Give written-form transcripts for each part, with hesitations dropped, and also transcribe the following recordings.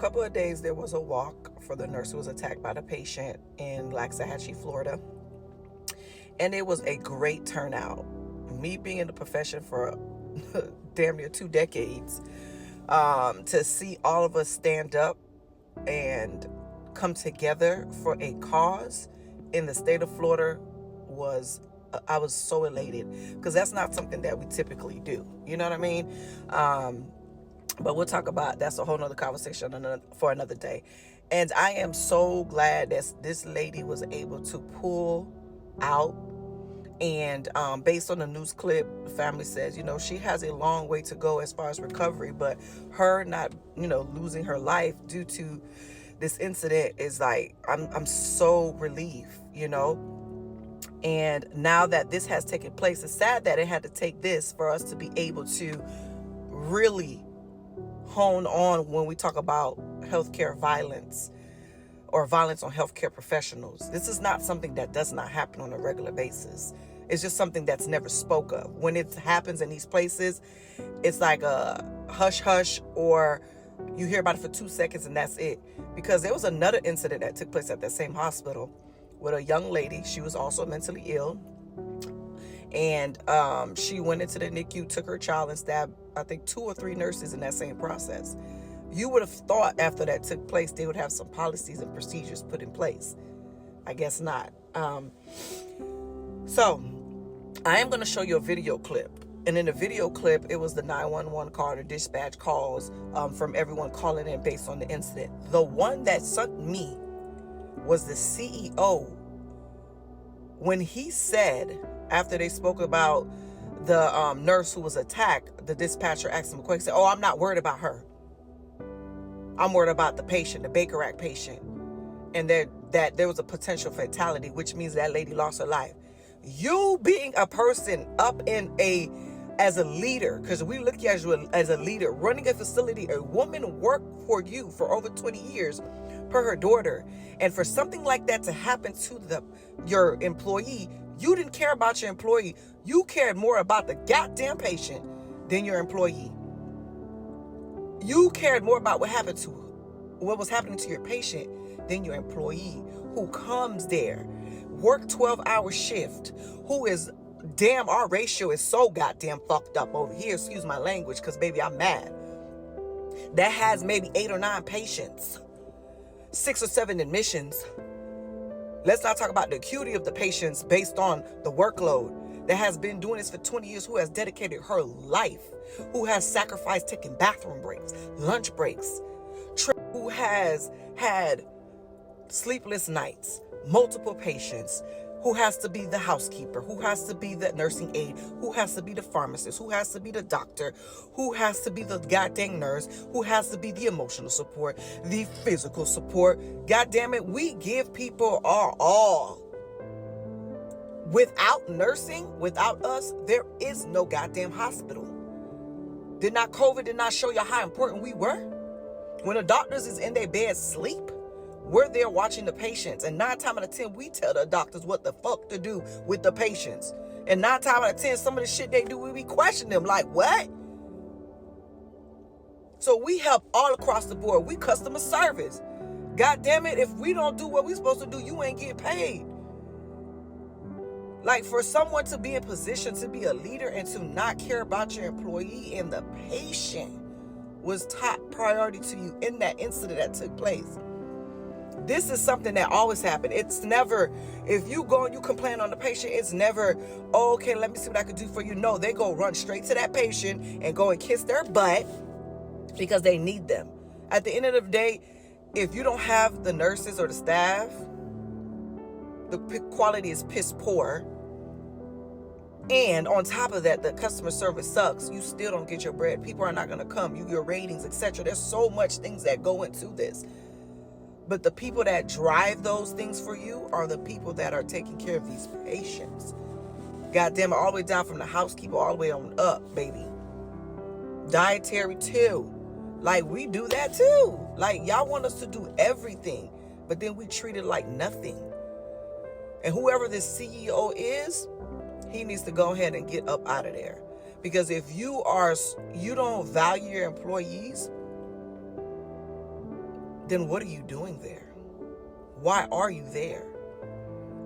couple of days, there was a walk for the nurse who was attacked by the patient in Waxahachie, Florida. And it was a great turnout. Me being in the profession for damn near 2 decades, to see all of us stand up and come together for a cause in the state of Florida I was so elated, because that's not something that we typically do. You know what I mean? But we'll talk about, that's a whole nother conversation for another day. And I am so glad that this lady was able to pull out. And based on the news clip, the family says, she has a long way to go as far as recovery, but her not, losing her life due to this incident is like, I'm so relieved, And now that this has taken place, it's sad that it had to take this for us to be able to really hone on when we talk about healthcare violence or violence on healthcare professionals. This is not something that does not happen on a regular basis. It's just something that's never spoke of. When it happens in these places, it's like a hush hush, or you hear about it for 2 seconds and that's it. Because there was another incident that took place at that same hospital with a young lady. She was also mentally ill. And she went into the NICU, took her child, and stabbed, I think, 2 or 3 nurses in that same process. You would have thought after that took place, they would have some policies and procedures put in place. I guess not. So I am going to show you a video clip. And in the video clip, it was the 911 call, the dispatch calls from everyone calling in based on the incident. The one that sunk me was the CEO. When he said, after they spoke about the nurse who was attacked, the dispatcher asked him a question, "Oh, I'm not worried about her. I'm worried about the patient, the Baker Act patient." And that there was a potential fatality, which means that lady lost her life. You being a person up as a leader, because we look at you as a leader, running a facility, a woman worked for you for over 20 years per her daughter. And for something like that to happen to your employee, you didn't care about your employee. You cared more about the goddamn patient than your employee. You cared more about what was happening to your patient than your employee, who comes there, work 12-hour shift, who is, damn, our ratio is so goddamn fucked up over here, excuse my language, because baby, I'm mad, that has maybe 8 or 9 patients, 6 or 7 admissions. Let's not talk about the acuity of the patients based on the workload, that has been doing this for 20 years, who has dedicated her life, who has sacrificed taking bathroom breaks, lunch breaks, who has had sleepless nights, multiple patients, who has to be the housekeeper, who has to be the nursing aide, who has to be the pharmacist, who has to be the doctor, who has to be the goddamn nurse, who has to be the emotional support, the physical support. God damn it, we give people our all. Without nursing, without us, there is no goddamn hospital. COVID did not show you how important we were? When the doctors is in their bed sleep, we're there watching the patients. And 9 times out of 10, we tell the doctors what the fuck to do with the patients. And 9 times out of 10, some of the shit they do, we question them like, what? So we help all across the board. We customer service. God damn it, if we don't do what we're supposed to do, you ain't getting paid. Like, for someone to be in position to be a leader and to not care about your employee and the patient was top priority to you in that incident that took place. This is something that always happens. It's never, if you go and you complain on the patient, it's never, oh, okay, let me see what I can do for you. No, they go run straight to that patient and go and kiss their butt because they need them. At the end of the day, if you don't have the nurses or the staff, the quality is piss poor. And on top of that, the customer service sucks. You still don't get your bread. People are not going to come. Your ratings, etc. There's so much things that go into this. But the people that drive those things for you are the people that are taking care of these patients. God damn it, all the way down from the housekeeper all the way on up, baby. Dietary too. Like, we do that too. Like, y'all want us to do everything, but then we treat it like nothing. And whoever this CEO is, he needs to go ahead and get up out of there. Because if you don't value your employees, then what are you doing there? Why are you there?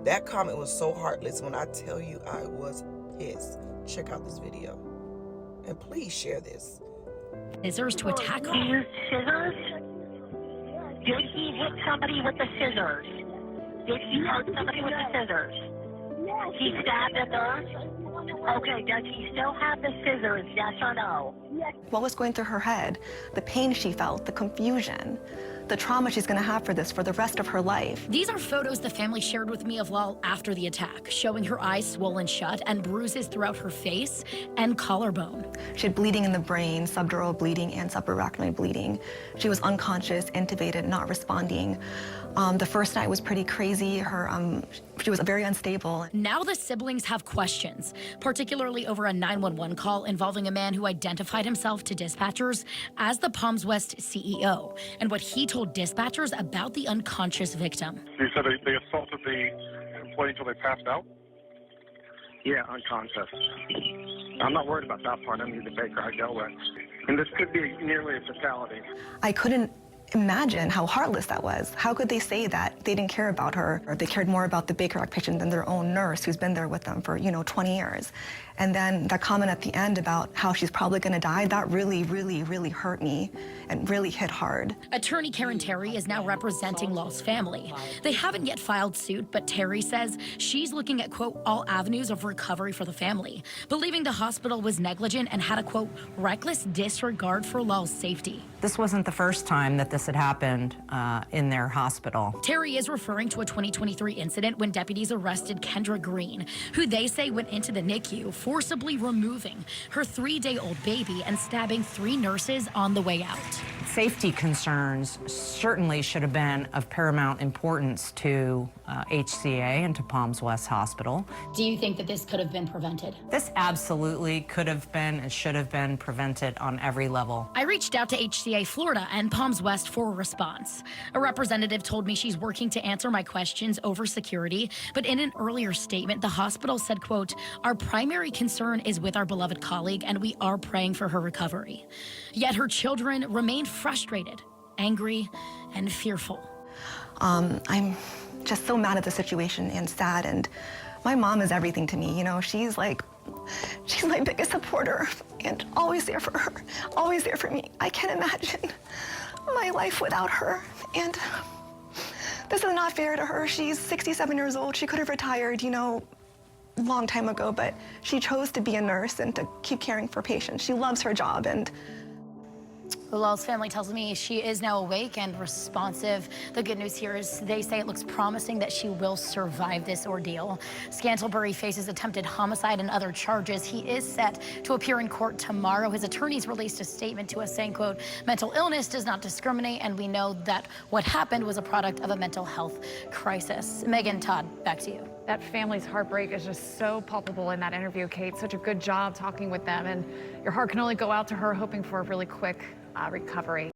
That comment was so heartless. When I tell you, I was pissed. Check out this video. And please share this. Scissors to attack her. He used scissors? Did he hit somebody with the scissors? Did he hurt somebody with the scissors? He stabbed a nurse? Okay, does he still have the scissors, yes or no? What was going through her head? The pain she felt, the confusion, the trauma she's gonna have for this for the rest of her life. These are photos the family shared with me of Lal after the attack, showing her eyes swollen shut and bruises throughout her face and collarbone. She had bleeding in the brain, subdural bleeding and subarachnoid bleeding. She was unconscious, intubated, not responding. The first night was pretty crazy. She was very unstable. Now the siblings have questions, particularly over a 911 call involving a man who identified himself to dispatchers as the Palms West CEO, and what he told dispatchers about the unconscious victim. You said they assaulted the employee until they passed out? Yeah, unconscious. I'm not worried about that part. I need the baker I dealt with. And this could be nearly a fatality. I couldn't imagine how heartless that was. How could they say that they didn't care about her, or they cared more about the Baker Act patient than their own nurse who's been there with them for, 20 years? And then that comment at the end about how she's probably gonna die, that really, really, really hurt me and really hit hard. Attorney Karen Terry is now representing Lal's family. They haven't yet filed suit, but Terry says she's looking at, quote, all avenues of recovery for the family, believing the hospital was negligent and had a, quote, reckless disregard for Lal's safety. This wasn't the first time that this had happened in their hospital. Terry is referring to a 2023 incident when deputies arrested Kendra Green, who they say went into the NICU, forcibly removing her 3-day-old baby and stabbing 3 nurses on the way out. Safety concerns certainly should have been of paramount importance to HCA and to Palms West Hospital. Do you think that this could have been prevented? This absolutely could have been and should have been prevented on every level. I reached out to HCA Florida and Palms West for a response. A representative told me she's working to answer my questions over security, but in an earlier statement, the hospital said, quote, our primary concern is with our beloved colleague and we are praying for her recovery. Yet her children remain frustrated, angry, and fearful. I'm just so mad at the situation and sad, and my mom is everything to me. She's my biggest supporter and always there for her, always there for me. I can't imagine my life without her, and this is not fair to her. She's 67 years old. She could have retired, long time ago, but she chose to be a nurse and to keep caring for patients. She loves her job, and Lal's family tells me she is now awake and responsive. The good news here is they say it looks promising that she will survive this ordeal. Scantlebury faces attempted homicide and other charges. He is set to appear in court tomorrow. His attorneys released a statement to us saying, quote, mental illness does not discriminate, and we know that what happened was a product of a mental health crisis. Megan, Todd, back to you. That family's heartbreak is just so palpable in that interview, Kate. Such a good job talking with them, and your heart can only go out to her, hoping for a really quick recovery.